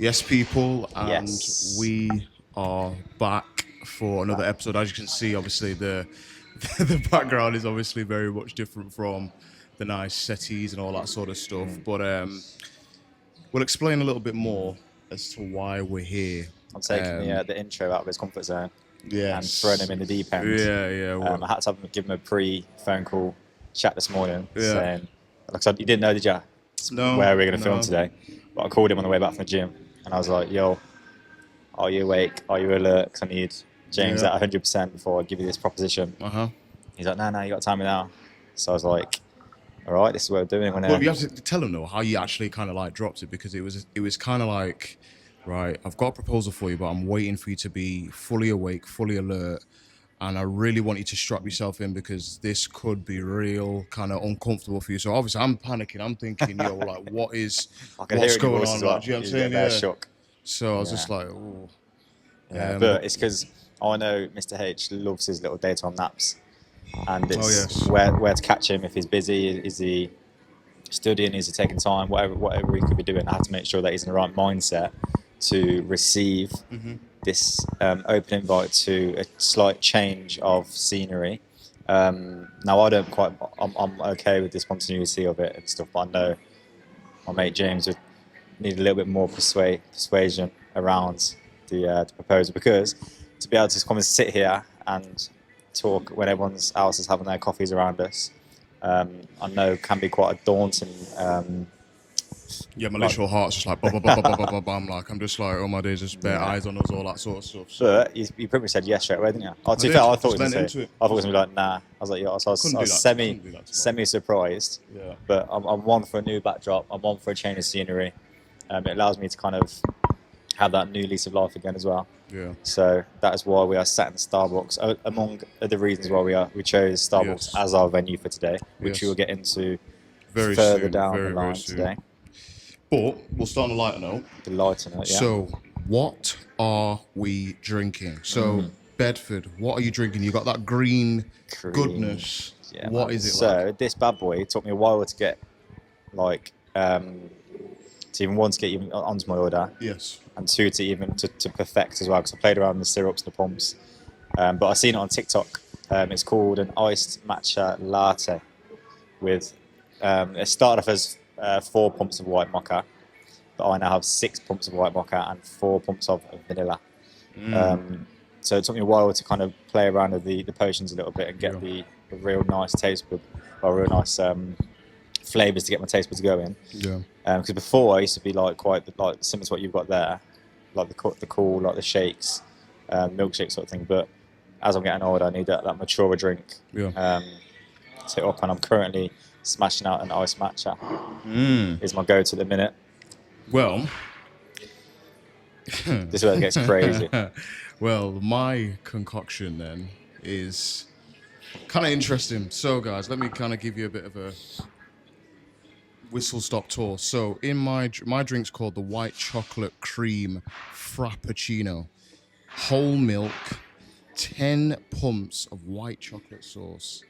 Yes, people, and Yes. we are back for another episode. As you can see, obviously the the background is obviously very much different from the nice settees and all that sort of stuff. But we'll explain a little bit more as to why we're here. I'm taking the intro out of his comfort zone and throwing Yes. him in the deep end. Yeah. I had to give him a pre-phone call chat this morning Yeah. saying, like I said, you didn't know, did you? No, Where we're going to film no. today. But I called him on the way back from the gym and I was like, yo, are you awake? Are you alert? 'Cause I need James Yeah. at 100% before I give you this proposition. He's like, no, you got time now. So I was like, all right, this is what we're doing. Well, you have to tell him though how you actually kind of like dropped it, because it was kind of like, right, I've got a proposal for you, but I'm waiting for you to be fully awake, fully alert, and I really want you to strap yourself in because this could be real kind of uncomfortable for you. So obviously I'm panicking. I'm thinking, yo, like what's going on? Well. Like, do you know what I'm saying? Yeah. Yeah. Shock. So I was just like, oh. Yeah, but it's because I know Mr. H loves his little daytime naps, and it's where to catch him if he's busy. Is he studying? Is he taking time? Whatever he could be doing, I have to make sure that he's in the right mindset to receive this open invite to a slight change of scenery. Now I'm okay with the spontaneity of it and stuff, but I know my mate James would need a little bit more persuasion around the proposal, because to be able to come and sit here and talk when everyone else is having their coffees around us, I know can be quite a daunting. Yeah, my literal heart's just like, bam. Like, I'm just like, oh my days, just bare eyes on us, all that sort of stuff. So. But you pretty much said yes straight away, didn't you? Oh, to be fair, I thought it was going to be like, nah. I was like, yeah, so I was semi-surprised. Yeah. But I'm one for a new backdrop. I'm one for a change of scenery. It allows me to kind of have that new lease of life again as well. Yeah. So that is why we are sat in Starbucks. Among other reasons why we chose Starbucks as our venue for today, which we will get into further down the line today. But we'll start on a lighter note. The lighter note, yeah. So, what are we drinking? So, Bedford, what are you drinking? You got that green goodness. Yeah, what is it so like? This bad boy, it took me a while to get, like, to even one, to get even onto my order. Yes. And two, to even to perfect as well, because I played around with the syrups and the pumps. But I seen it on TikTok. It's called an iced matcha latte with, it started off as 4 pumps of white mocha, but I now have 6 pumps of white mocha and 4 pumps of vanilla. So it took me a while to kind of play around with the potions a little bit and get the real nice taste bud, or real nice flavours to get my taste buds going. Yeah. Because before I used to be like quite like similar to what you've got there, like the cool, like the shakes, milkshake sort of thing. But as I'm getting older, I need that maturer drink. Yeah. To hit up, and I'm currently smashing out an iced matcha. Is my go-to at the minute. Well, this is where it gets crazy. Well, my concoction then is kind of interesting. So, guys, let me kind of give you a bit of a whistle-stop tour. So, in my drink's called the White Chocolate Cream Frappuccino. Whole milk, 10 pumps of white chocolate sauce,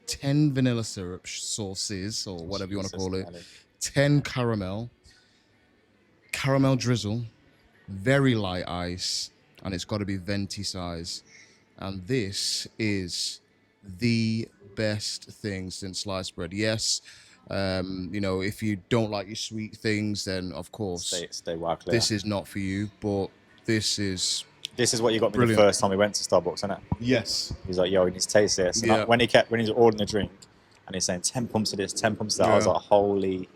10 vanilla syrup sauces, or whatever you want to call it, 10 caramel drizzle, very light ice, and it's got to be venti size. And this is the best thing since sliced bread. Yes, if you don't like your sweet things, then of course stay well clear. This is not for you, but this is what you got me the first time we went to Starbucks, isn't it? Yes. He's like, yo, we need to taste this. And when he's ordering the drink and he's saying 10 pumps of this, 10 pumps of that, I was like, holy.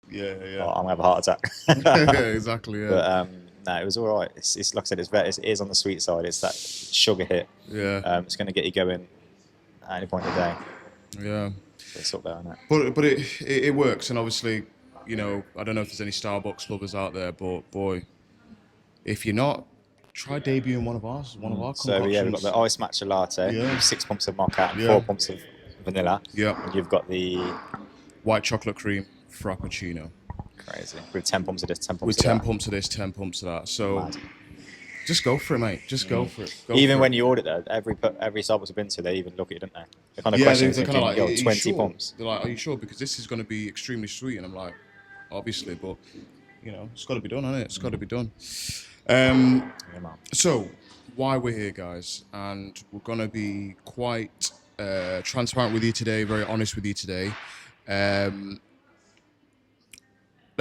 Yeah. Oh, I'm gonna have a heart attack. Yeah, exactly. Yeah. But no, it was all right. It's like I said, it is on the sweet side. It's that sugar hit. Yeah. It's gonna get you going at any point of the day. Yeah. It's up there, isn't it? But it works, and obviously, I don't know if there's any Starbucks lovers out there, but boy, if you're not, try debuting one of our concoctions. So yeah, we've got the iced matcha latte, with 6 pumps of mocha and 4 pumps of vanilla. Yeah. And you've got the white chocolate cream frappuccino. Crazy. With 10 pumps of this, 10 pumps with of 10 that. pumps of this, 10 pumps of that. So just go for it, mate. Just go for it. Even when you order that, every Starbucks I've been to, they even look at it, don't they? They kind of question, they're kind of like, 20 pumps. They're like, are you sure? Because this is going to be extremely sweet. And I'm like, obviously, but it's got to be done, hasn't it? It's got to be done. So why we're here, guys, and we're gonna be quite transparent with you today, very honest with you today. Let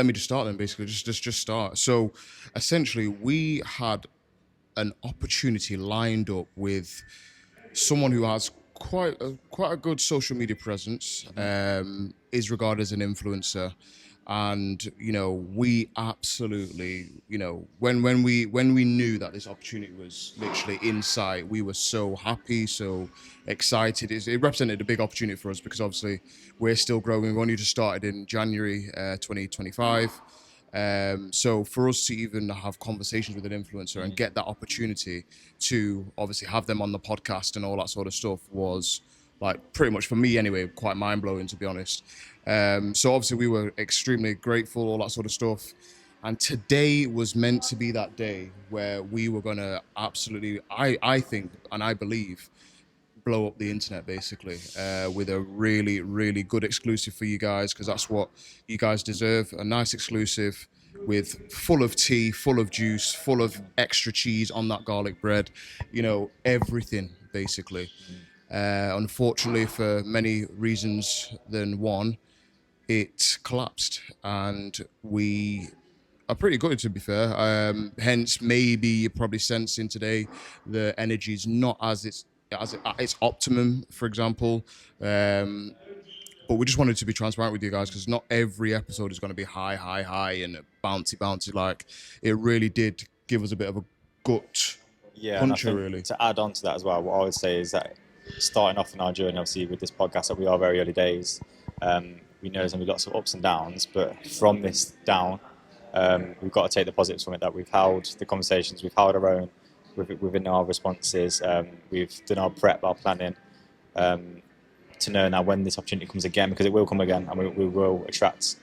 me just start then. Basically, just start. So, essentially, we had an opportunity lined up with someone who has quite a good social media presence, is regarded as an influencer, and we absolutely, when we knew that this opportunity was literally in sight, we were so happy, so excited. It represented a big opportunity for us because obviously we're still growing. We only just started in January 2025. So for us to even have conversations with an influencer and get that opportunity to obviously have them on the podcast and all that sort of stuff was, like, pretty much for me anyway, quite mind-blowing, to be honest. So obviously we were extremely grateful, all that sort of stuff. And today was meant to be that day where we were going to absolutely, I think, and I believe, blow up the internet, basically, with a really, really good exclusive for you guys, because that's what you guys deserve. A nice exclusive with full of tea, full of juice, full of extra cheese on that garlic bread, everything, basically. Unfortunately, for many reasons than one, it collapsed, and we are pretty good, to be fair. Hence, maybe you're probably sensing today the energy is not at its optimum, for example. But we just wanted to be transparent with you guys, because not every episode is going to be high and bouncy. Like, it really did give us a bit of a gut puncher, really. To add on to that as well, what I would say is that starting off in our journey, obviously with this podcast, that we are very early days. We know there's going to be lots of ups and downs, but from this down, we've got to take the positives from it, that we've held the conversations, we've held our own within our responses, we've done our prep, our planning, to know now when this opportunity comes again, because it will come again, and we will attract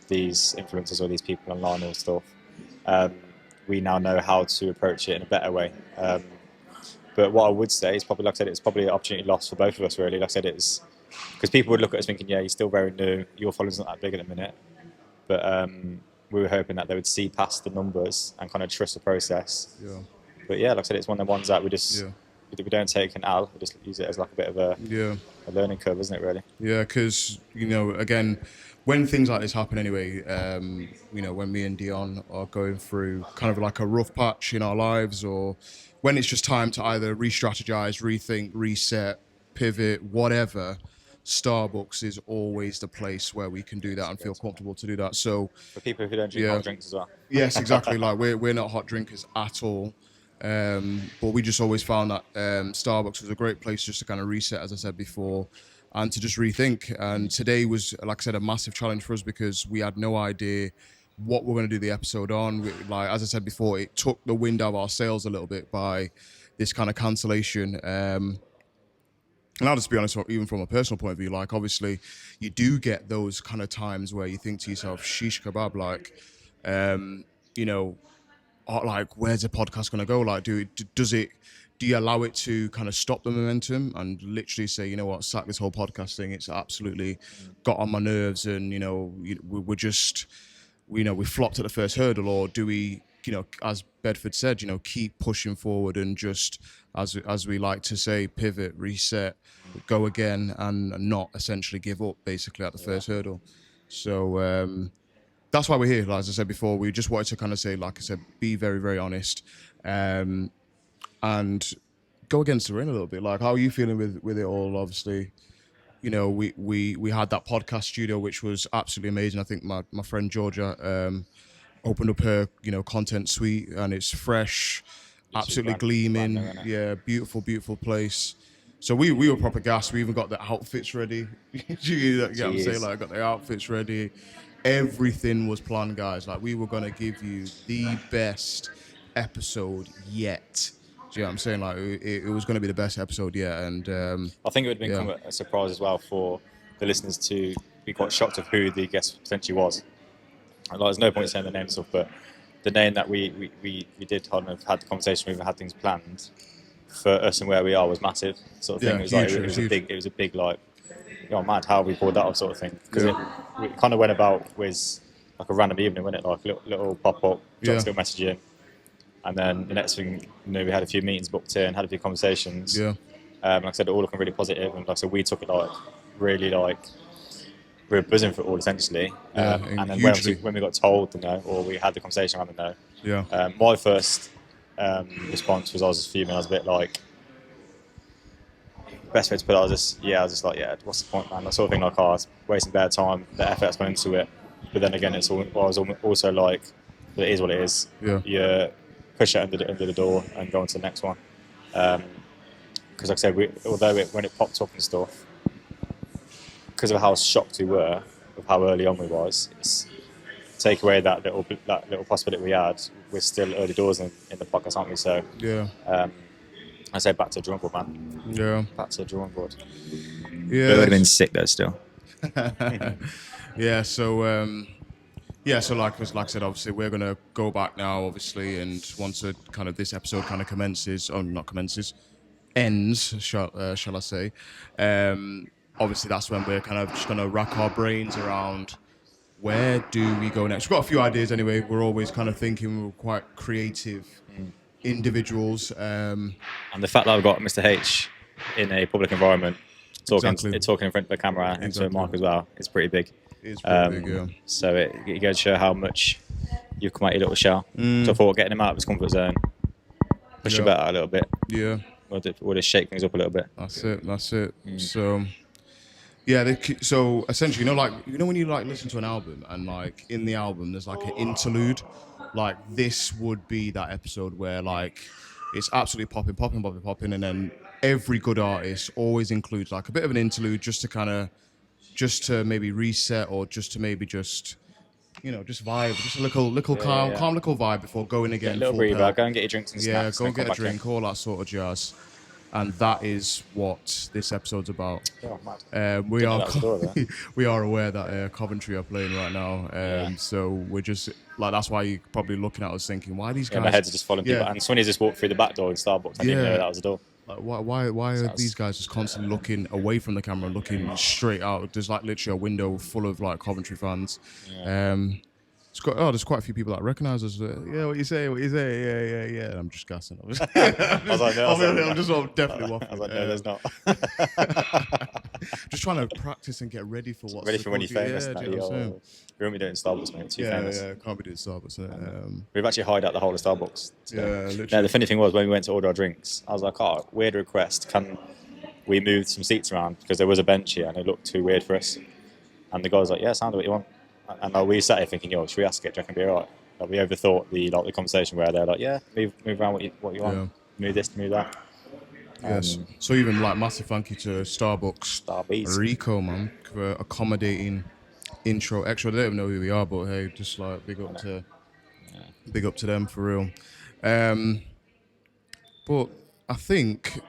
these influencers or these people online and stuff. We now know how to approach it in a better way. But what I would say is probably, like I said, it's probably an opportunity lost for both of us, really. Like I said, it's because people would look at us thinking, yeah, you're still very new, your following's not that big at the minute. But we were hoping that they would see past the numbers and kind of trust the process. Yeah. But yeah, like I said, it's one of the ones that we just we don't take an L, we just use it as like a bit of a learning curve, isn't it, really? Yeah, because, again, when things like this happen anyway, when me and Dion are going through kind of like a rough patch in our lives, or when it's just time to either re-strategize, rethink, reset, pivot, whatever, Starbucks is always the place where we can do that and feel comfortable to do that. So for people who don't drink hot drinks as well. Yes, exactly. Like, we're not hot drinkers at all. But we just always found that Starbucks was a great place just to kind of reset, as I said before, and to just rethink. And today was, like I said, a massive challenge for us, because we had no idea what we're going to do the episode on. Like, as I said before, it took the wind out of our sails a little bit by this kind of cancellation. And I'll just be honest, even from a personal point of view, like, obviously you do get those kind of times where you think to yourself, sheesh kebab, like, like, where's the podcast going to go? Like, do you allow it to kind of stop the momentum and literally say, you know what, sack this whole podcast thing, it's absolutely got on my nerves, and we're just, we flopped at the first hurdle? Or do we, as Bedford said, keep pushing forward and just, as we like to say, pivot, reset, go again, and not essentially give up basically at the first hurdle? So that's why we're here. Like, as I said before, we just wanted to kind of say, like I said, be very, very honest, and go against the rain a little bit. Like, how are you feeling with it all? Obviously, we had that podcast studio, which was absolutely amazing. I think my friend Georgia opened up her content suite, and it's fresh, absolutely gleaming. Yeah, beautiful place. So we were proper gassed. We even got the outfits ready. You know what I'm saying? Like, I got the outfits ready. Everything was planned, guys. Like, we were gonna give you the best episode yet. Do you know what I'm saying? Like, it was gonna be the best episode yet. And I think it would become a surprise as well for the listeners to be quite shocked of who the guest potentially was. Like, there's no point saying the name and stuff, but the name that we did kind of had the conversation with and had things planned for us and where we are was massive. Sort of thing. It was a big like, mad how we pulled that off, sort of thing. Because it kind of went about with like a random evening, wasn't it? Like a little pop up, dropped a little message in, and then the next thing, we had a few meetings booked in, had a few conversations. Yeah. Like I said, all looking really positive, and like I said, we took it like really like we were buzzing for it all essentially. And then when we got told the no, or we had the conversation around the no, my first response was I was just fuming. I was a bit like, best way to put it, I was just like, what's the point, man? That sort of thing. Like, I was wasting bad time, the effort that's gone into it. But then again, I was also like, it is what it is. Yeah. You push it under the door and go on to the next one. Because like I said, when it popped up and stuff, because of how shocked we were of how early on we was, take away that little possibility we had, we're still early doors in the podcast, aren't we? So I say back to the drawing board, man. Yeah. Back to the drawing board. Yeah. It would have been sick though still. Yeah, so like I said, obviously we're gonna go back now, obviously, and once kind of this episode kind of ends, shall I say? Obviously that's when we're kind of just gonna rack our brains around where do we go next. We've got a few ideas anyway. We're always kind of thinking we're quite creative individuals. And the fact that I've got Mr. H in a public environment talking in front of the camera and to a mic as well, it's pretty big. It's pretty big, yeah. So it goes to show how much you've come out your little shell. So I thought getting him out of his comfort zone, push him out a little bit. Yeah. We'll just shake things up a little bit. That's it. So, yeah. So essentially, when you like listen to an album and like in the album there's like an interlude, like this would be that episode where like it's absolutely popping, and then every good artist always includes like a bit of an interlude just to maybe reset, or just to maybe just vibe, just a little calm little vibe before going again. A little breather, go and get your drinks and snacks. Go and get a drink, all that sort of jazz. And that is what this episode's about. Oh, mad. We are aware that Coventry are playing right now, so we're just like, that's why you're probably looking at us thinking, why are these guys? My head's just following people, and Sonny just walked through the back door in Starbucks. I didn't know that was the door. Like, why are these guys just constantly looking away from the camera and looking straight out? There's like literally a window full of like Coventry fans. There's quite a few people that recognise us. What you say? Yeah. I'm just gassing. I'm just definitely waffling. I was like, no, there's not. Just trying to practice and get ready for what's ready for when you're famous. We won't be doing Starbucks, mate. Too famous. Yeah, can't be doing Starbucks. We've actually hired out the whole of Starbucks. Literally. No, the funny thing was, when we went to order our drinks, I was like, weird request. Can we move some seats around? Because there was a bench here and it looked too weird for us. And the guy was like, yeah, sound what you want. And we sat here thinking, should we ask it? Do you reckon it'll be alright? Like, we overthought the conversation where they're like, yeah, move around what you want. Move this, move that. Yes. So even like massive thank you to Starbucks, Rico, man, for accommodating intro extra. They don't even know who we are, but hey, just like big up to them for real. But I think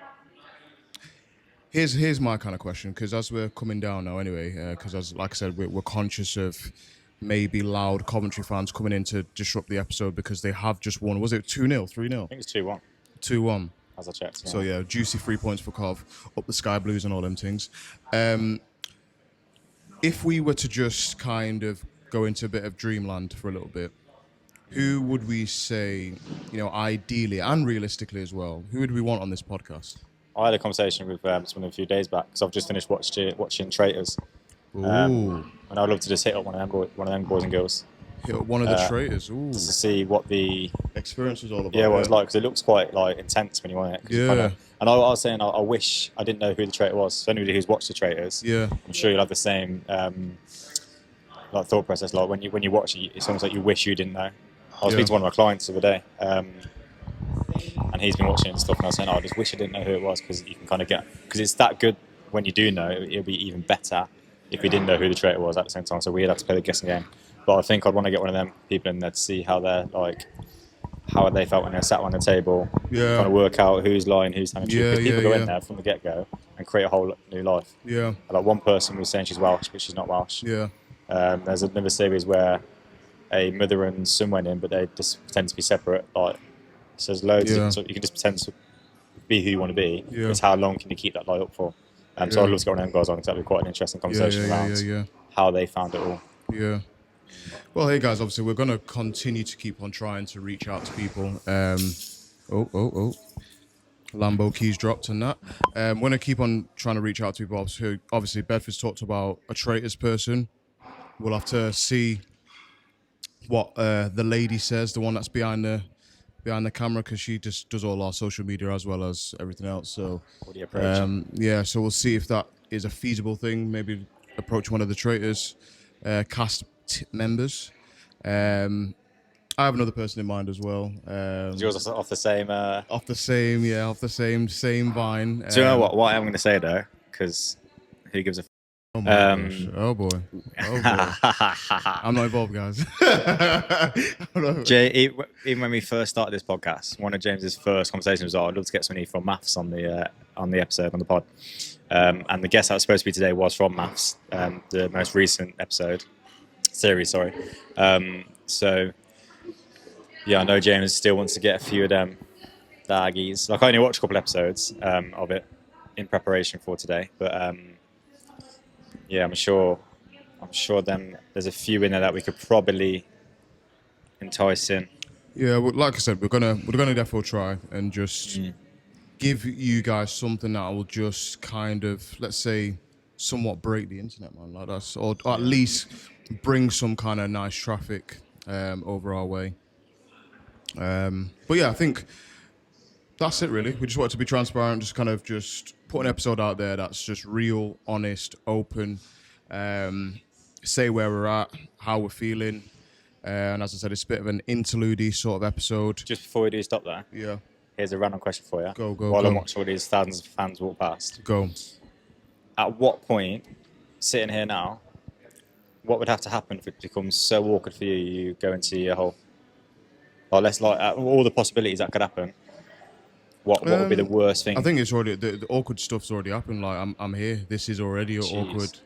here's my kind of question, because as we're coming down now anyway, because like I said, we're conscious of maybe loud Coventry fans coming in to disrupt the episode because they have just won. Was it 2-0, 3-0? I think it's 2-1. 2-1. As I checked. Yeah. So juicy 3 points for Cov, up the Sky Blues and all them things. If we were to just kind of go into a bit of dreamland for a little bit, who would we say, ideally and realistically as well, who would we want on this podcast? I had a conversation with someone a few days back, because I've just finished watching Traitors. Ooh. And I'd love to just hit up one of them boys and girls. Hit up one of the Traitors. Ooh. Just to see what the experience was all about. Yeah, what it was like, because it looks quite like intense when you want it. Yeah. And I was saying, I wish I didn't know who the traitor was. So anybody who's watched the Traitors, I'm sure you'll have the same thought process. Like when you watch it, it's almost like you wish you didn't know. I was speaking to one of my clients the other day, and he's been watching it and stuff, and I was saying, I just wish I didn't know who it was, because you can kind of because it's that good when you do know. It'll be even better if we didn't know who the traitor was at the same time. So we'd have to play the guessing game. But I think I'd want to get one of them people in there to see how they felt when they sat around the table, kind of work out who's lying, who's telling the truth. People go in there from the get-go and create a whole new life. Yeah. Like one person was saying she's Welsh, but she's not Welsh. Yeah. There's another series where a mother and son went in, but they just pretend to be separate. Like, so there's loads of, so you can just pretend to be who you want to be. Yeah. It's how long can you keep that lie up for? So I'd love to get one of them guys on, because that'd be quite an interesting conversation around how they found it all. Yeah. Well, hey guys, obviously we're going to continue to keep on trying to reach out to people. Lambo keys dropped and that. We're going to keep on trying to reach out to people. Obviously, Bedford's talked about a traitors person. We'll have to see what the lady says, the one that's behind the camera, because she just does all our social media as well as everything else. So, so we'll see if that is a feasible thing. Maybe approach one of the traitors cast members. I have another person in mind as well. Yours off the same? Off the same vine. Do you know what I'm going to say though? Because who gives a? Oh my gosh! Oh boy! I'm not involved, guys. Jay, even when we first started this podcast, one of James's first conversations was, "I'd love to get somebody from maths on the episode on the pod." And the guest that was supposed to be today was from maths, the most recent series. Sorry. So. Yeah, I know James still wants to get a few of them, the Aggies. Like I only watched a couple episodes of it in preparation for today, but yeah, I'm sure there's a few in there that we could probably entice in. Yeah, well, like I said, we're gonna definitely try and just give you guys something that will just kind of, let's say, somewhat break the internet, man, like that, or at least bring some kind of nice traffic over our way. But yeah, I think that's it really. We just wanted to be transparent, just kind of just put an episode out there that's just real, honest, open, say where we're at, how we're feeling. And as I said, it's a bit of an interlude sort of episode. Just before we do stop there, yeah. Here's a random question for you. Go. While I'm watching all these thousands of fans walk past. Go. At what point, sitting here now, what would have to happen for it to become so awkward for you, you go into your hole? Or less like all the possibilities that could happen. What would be the worst thing? I think it's already the awkward stuff's already happened. Like I'm here. This is already awkward.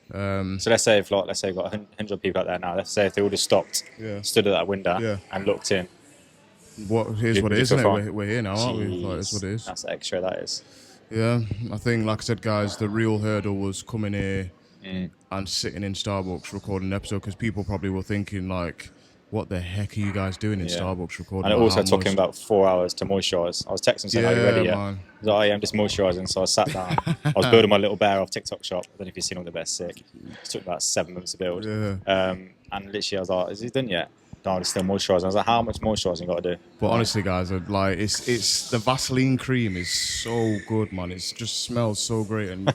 So let's say we've got 100 people out there now. Let's say if they all just stopped, stood at that window, and looked in. Here's what it is, isn't it? We're here now, aren't we? Like, that's what it is. That's extra. That is. Yeah, I think, like I said, guys, the real hurdle was coming here and sitting in Starbucks recording an episode, because people probably were thinking like, what the heck are you guys doing in Starbucks recording? And it also took him about 4 hours to moisturise. I was texting him saying, are you ready yet? Man. He's like, I'm just moisturising. So I sat down. I was building my little bear off TikTok shop. I don't know if you've seen all the best sick. It took about 7 months to build. Yeah. And literally I was like, is he done yet? No, it's still moisturising. I was like, how much moisturising you got to do? But honestly, guys, like it's the Vaseline cream is so good, man. It just smells so great. And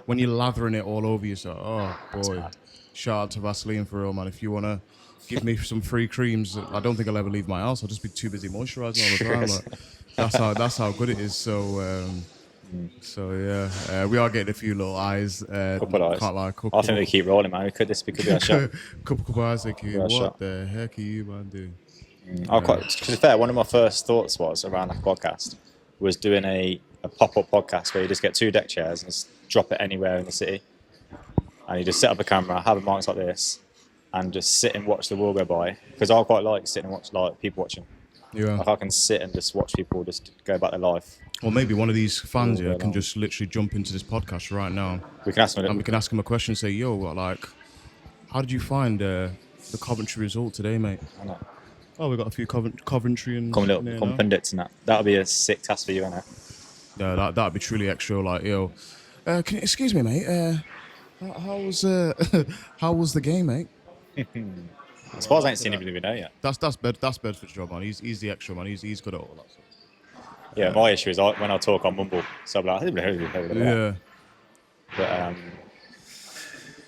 when you're lathering it all over yourself, oh boy. Shout out to Vaseline for real, man. If you want to give me some free creams, I don't think I'll ever leave my house. I'll just be too busy moisturising all the time. Like, that's how good it is. So yeah, we are getting a few little eyes. Couple eyes. Can't lie, I think they keep rolling, man. Could be our shot. couple eyes. Like, what the heck are you, man, doing? To be fair, one of my first thoughts was around that podcast was doing a pop-up podcast where you just get 2 deck chairs and just drop it anywhere in the city, and you just set up a camera, have a mic like this, and just sit and watch the world go by. Because I quite like sitting and watch like people watching. Yeah. Like I can sit and just watch people just go about their life. Or maybe one of these fans here can just literally jump into this podcast right now. We can ask them. And we can ask him a question. Say, yo, like, how did you find the Coventry result today, mate? I know. Oh, we got a few Coventry and come pundits and that. That'll be a sick task for you, innit? Yeah, that'd be truly extra. Like, yo, excuse me, mate. How was the game, mate? As far as I ain't seen anybody we know yet. That's Bedford's job, man. He's the extra man. He's good at all that stuff. Yeah, my issue is when I talk on Mumble, so I'm like, yeah. But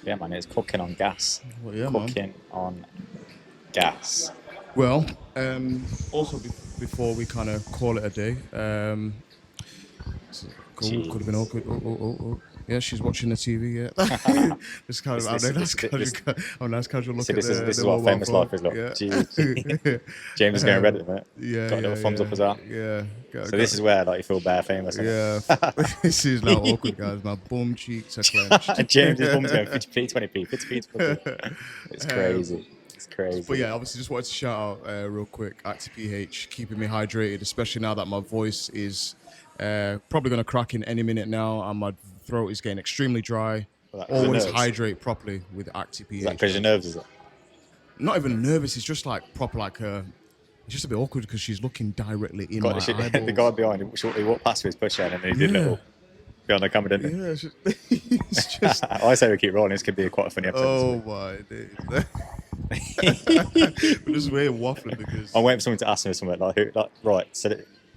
yeah, man, it's cooking on gas. Well, yeah, cooking on gas. Well, also before we kind of call it a day, could have been awkward. Oh. Yeah, she's watching the TV. Yeah, just kind of nice casual look. This is what famous life is like. Yeah. James is going Reddit, mate. Yeah, got a little thumbs up as well. Yeah. So this is where like you feel bare famous. Yeah, this is now awkward, guys. My bum cheeks are clenched. James' bum's going 50p, 20p, 50p, 20p. It's crazy. It's crazy. But yeah, obviously, just wanted to shout out real quick ActiPH, keeping me hydrated, especially now that my voice is probably going to crack in any minute now, and my throat is getting extremely dry. Always hydrate properly with ActiPH. Is that because your nerves, is it? not even nervous. It's just like proper like it's just a bit awkward because she's looking directly in my eyeballs. The guy behind him shortly walked past with his push and then he did a little behind the camera, didn't he? Yeah, it's just I say we keep rolling. This could be quite a funny episode. Oh my days. We're just waiting waffling because I'm waiting for someone to ask me something right.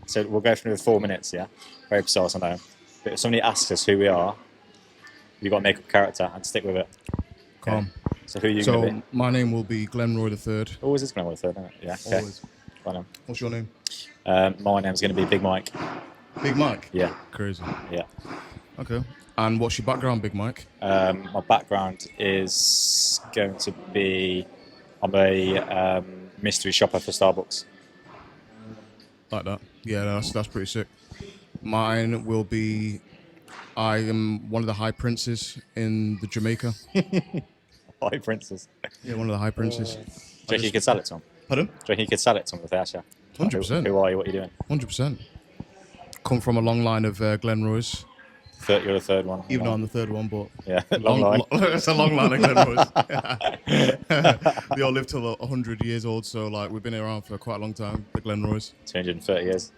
So we'll go for another 4 minutes. Yeah, very precise. I know. But if somebody asks us who we are, you've got to make up a character and stick with it. Calm. Okay. So who are you going to be? My name will be Glenroy III. Always is Glenroy III, isn't it? Yeah. Okay. Always. What's your name? My name's going to be Big Mike. Big Mike? Yeah. Crazy. Yeah. Okay. And what's your background, Big Mike? My background is going to be I'm a mystery shopper for Starbucks. Like that. Yeah, that's pretty sick. Mine will be I am one of the high princes in the Jamaica. High princes? Yeah, one of the high princes. Do you think you could sell it to them? Pardon? Do you think you could sell it to them if they ask you? 100%. Who are you? What are you doing? 100%. Come from a long line of Glenroys. You're the third one. Even though I'm the third one, but... Yeah, long line. It's a long line of Glenroys. They all live till 100 years old, so like we've been around for quite a long time, the Glenroys. 230 years.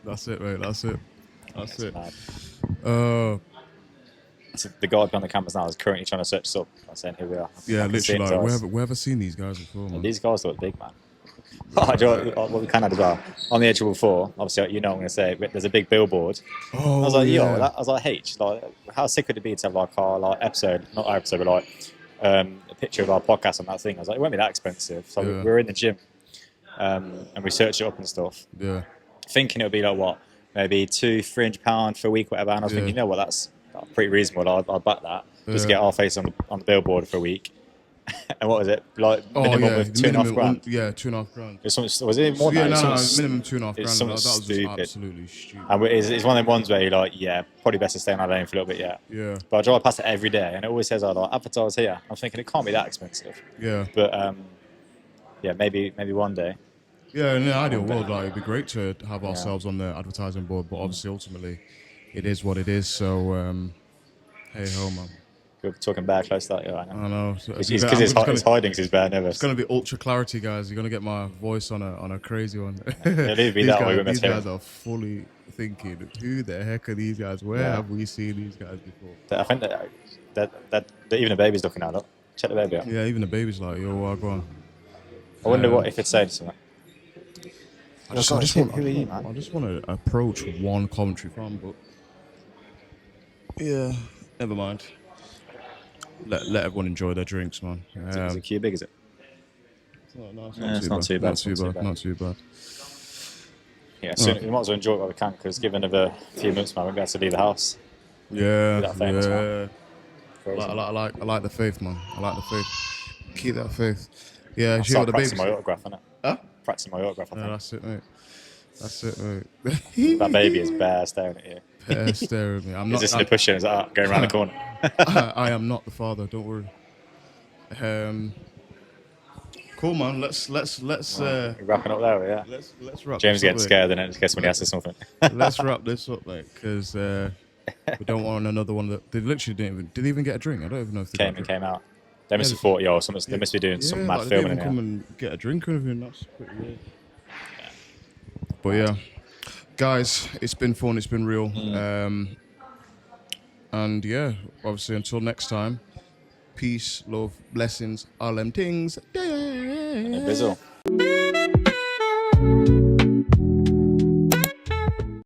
That's it, mate. That's it. That's it. So the guy behind the cameras now is currently trying to search us up. I'm saying who we are. Yeah, literally. Like, we ever seen these guys before, man? These guys look big, man. What we can add as well, on the Edgewood 4, obviously, you know what I'm going to say, there's a big billboard. Oh, I was like, yeah. I was like, H, like, how sick would it be to have like our like episode, not our episode, but like a picture of our podcast on that thing? I was like, it won't be that expensive. So we were in the gym and we searched it up and stuff. Yeah. Thinking it would be like what, maybe £200-300 for a week, whatever. And I was thinking, you know what, that's pretty reasonable. I'll back that. Just to get our face on the billboard for a week. And what was it? Like minimum of £2.5 grand? Yeah, £2.5 grand. Was it more than that? No, minimum £2.5 grand. That was stupid. Just absolutely stupid. And it's one of them ones where you're like, yeah, probably best to stay on our lane for a little bit, yeah. Yeah. But I drive past it every day, and it always says, like, advertise here. I'm thinking it can't be that expensive. Yeah. But, yeah, maybe one day. Yeah, in the ideal world, like, it'd be great to have ourselves on the advertising board, but obviously, ultimately, it is what it is. So, hey ho, man. You're talking bear close to that, yeah, I know. I know. It's because it's hiding because he's bear nervous. It's going to be ultra clarity, guys. You're going to get my voice on a crazy one. These guys are fully thinking, who the heck are these guys? Where have we seen these guys before? I think that even the baby's looking at it. Check the baby out. Yeah, even the baby's like, yo, go on. I wonder what if it's saying something. I just want to approach one commentary from, but yeah, never mind. Let everyone enjoy their drinks, man. Is it cute big, is it? It's not too bad. Not too bad. Yeah, so we might as well enjoy it while we can, because given another few months, man, we're going to have to leave the house. Yeah, I like the faith, man. I like the faith. Keep that faith. Yeah, I'll start practicing my autograph, innit? Huh? Practicing my autograph, I think. That's it, mate. That's it, mate. That baby is bare staring at you. Bare staring at me. I'm is this the pushing? Is that going around the corner? I am not the father. Don't worry. Cool, man. Let's We're wrapping up there, yeah. Let's wrap. James this up, gets scared, and in case when he asks us something. Let's wrap this up, mate, because we don't want another one that they literally did they even get a drink? I don't even know if they came out. They must be 40 or something. They must be doing some mad filming in there. Come and get a drink or anything. That's pretty weird. But yeah, guys, it's been fun. It's been real. And yeah, obviously, until next time, peace, love, blessings, all them things. Bizzle.